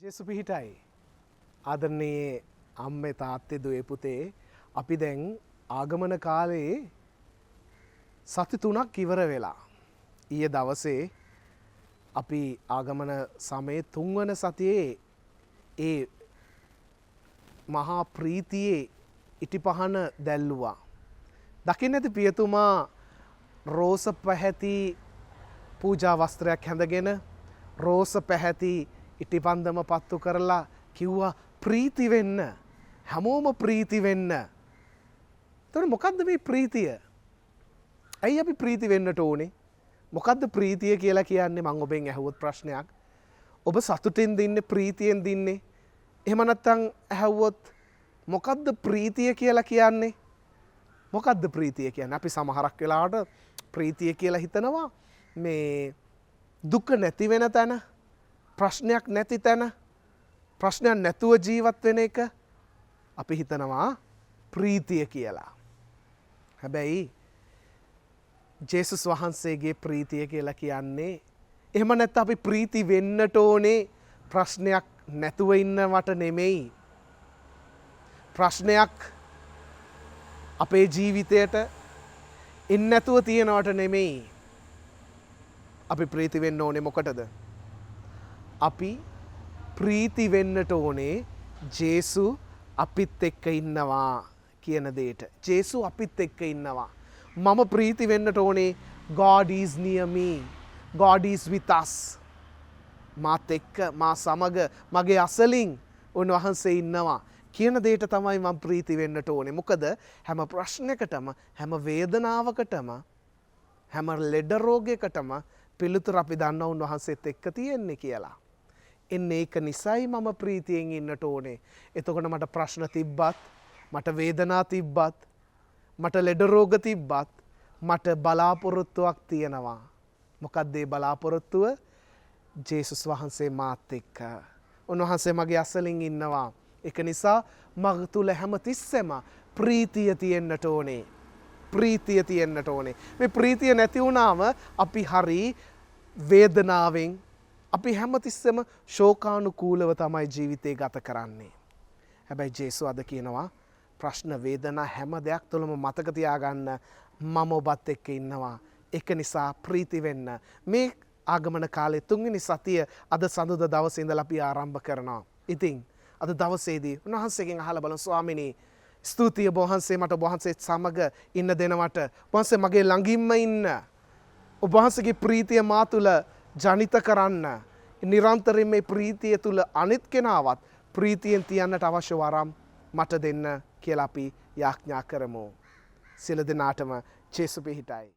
ජේසු පිහිටයි. ආදරණීය අම්මේ තාත්තේ දුවේ පුතේ අපි දැන් ආගමන කාලේ සති 3ක් ඉවර වෙලා. ඊයේ දවසේ අපි ආගමන සමයේ 3 වන සතියේ ඒ මහා ප්‍රීතියේ ඉටිපහන දැල්ලුවා. දකින්න ඇති පියතුමා රෝස පැහැති පූජා වස්ත්‍රයක් හැඳගෙන රෝස පැහැති ඉටිපන්දම පත්තු කරලා කිව්වා ප්‍රීති වෙන්න. හැමෝම ප්‍රීති වෙන්න. එතකොට මොකද්ද මේ ප්‍රීතිය? ඇයි අපි ප්‍රීති වෙන්නට ඕනේ? මොකද්ද ප්‍රීතිය කියලා කියන්නේ? මම ඔබෙන් අහුවොත් ප්‍රශ්නයක්. ඔබ සතුටින් දින්නේ ප්‍රීතියෙන් දින්නේ? එහෙම නැත්නම් අහුවොත් මොකද්ද ප්‍රීතිය කියලා කියන්නේ? මොකද්ද ප්‍රීතිය කියන්නේ? අපි සමහරක් වෙලාවට ප්‍රීතිය කියලා හිතනවා මේ දුක නැති වෙන තැන, ප්‍රශ්නයක් නැති තැන, ප්‍රශ්නයක් නැතුව ජීවත් වෙන එක අපි හිතනවා ප්‍රීතිය කියලා. හැබැයි ජේසුස් වහන්සේගේ ප්‍රීතිය කියලා කියන්නේ එහෙම නැත්නම් අපි ප්‍රීති වෙන්නට ඕනේ ප්‍රශ්නයක් නැතුව ඉන්නවට නෙමෙයි. ප්‍රශ්නයක් අපේ ජීවිතයට ඉන්න නැතුව තියනවට නෙමෙයි. අපි ප්‍රීති වෙන්න ඕනේ මොකටද? අපි ප්‍රීති වෙන්නට ඕනේ ජේසු අපිත් එක්ක ඉන්නවා කියන දෙයට. ජේසු අපිත් එක්ක ඉන්නවා. මම ප්‍රීති වෙන්නට ඕනේ God is near me. God is with us. මාත් එක්ක මා සමග මගේ අසලින් උන්වහන්සේ ඉන්නවා කියන දෙයට තමයි මම ප්‍රීති වෙන්නට ඕනේ. මොකද හැම ප්‍රශ්නයකටම, හැම වේදනාවකටම, හැම ලෙඩ රෝගයකටම පිළිතුර අපි දන්නවා උන්වහන්සේත් එක්ක තියෙන්නේ කියලා. එන්නේ ඒක නිසයි මම ප්‍රීතියෙන් ඉන්නට ඕනේ. එතකොට මට ප්‍රශ්න තිබ්බත්, මට වේදනා තිබ්බත්, මට ලෙඩ රෝග තිබ්බත් මට බලාපොරොත්තුවක් තියෙනවා. මොකක්ද ඒ බලාපොරොත්තුව? ජේසුස් වහන්සේ මාත් එක්ක. උන්වහන්සේ මගේ අසලින් ඉන්නවා. ඒක නිසා මග තුල හැම තිස්සෙම ප්‍රීතිය තියෙන්නට ඕනේ. ප්‍රීතිය තියෙන්නට ඕනේ. මේ ප්‍රීතිය නැති වුණාම අපි හරි වේදනාවෙන්, අපි හැමතිස්සෙම ශෝකානුකූලව තමයි ජීවිතේ ගත කරන්නේ. හැබැයි ජේසු අද කියනවා ප්‍රශ්න වේදනා හැම දෙයක් තුළම මතක තියාගන්න මම ඔබත් එක්ක ඉන්නවා. ඒක නිසා ප්‍රීති වෙන්න. මේ ආගමන කාලේ 3 වෙනි සතිය අද සඳුදා දවසේ ඉඳලා අපි ආරම්භ කරනවා. ඉතින් අද දවසේදී උන්වහන්සේගෙන් අහලා බලමු ස්වාමිනී ස්තුතිය ඔබ වහන්සේ මට ඔබ වහන්සේත් සමග ඉන්න දෙනවට. ඔබ වහන්සේ මගේ ළඟින්ම ඉන්න. ඔබ වහන්සේගේ ප්‍රීතිය මා තුළ ජනිත කරන්න. නිරන්තරයෙන් මේ ප්‍රීතිය තුළ අනිත් කෙනාවත් ප්‍රීතියෙන් තියන්නට අවශ්‍ය වරම් මට දෙන්න කියලා අපි යාඥා කරමු. සියලු දෙනාටම ජේසු පිහිටයි.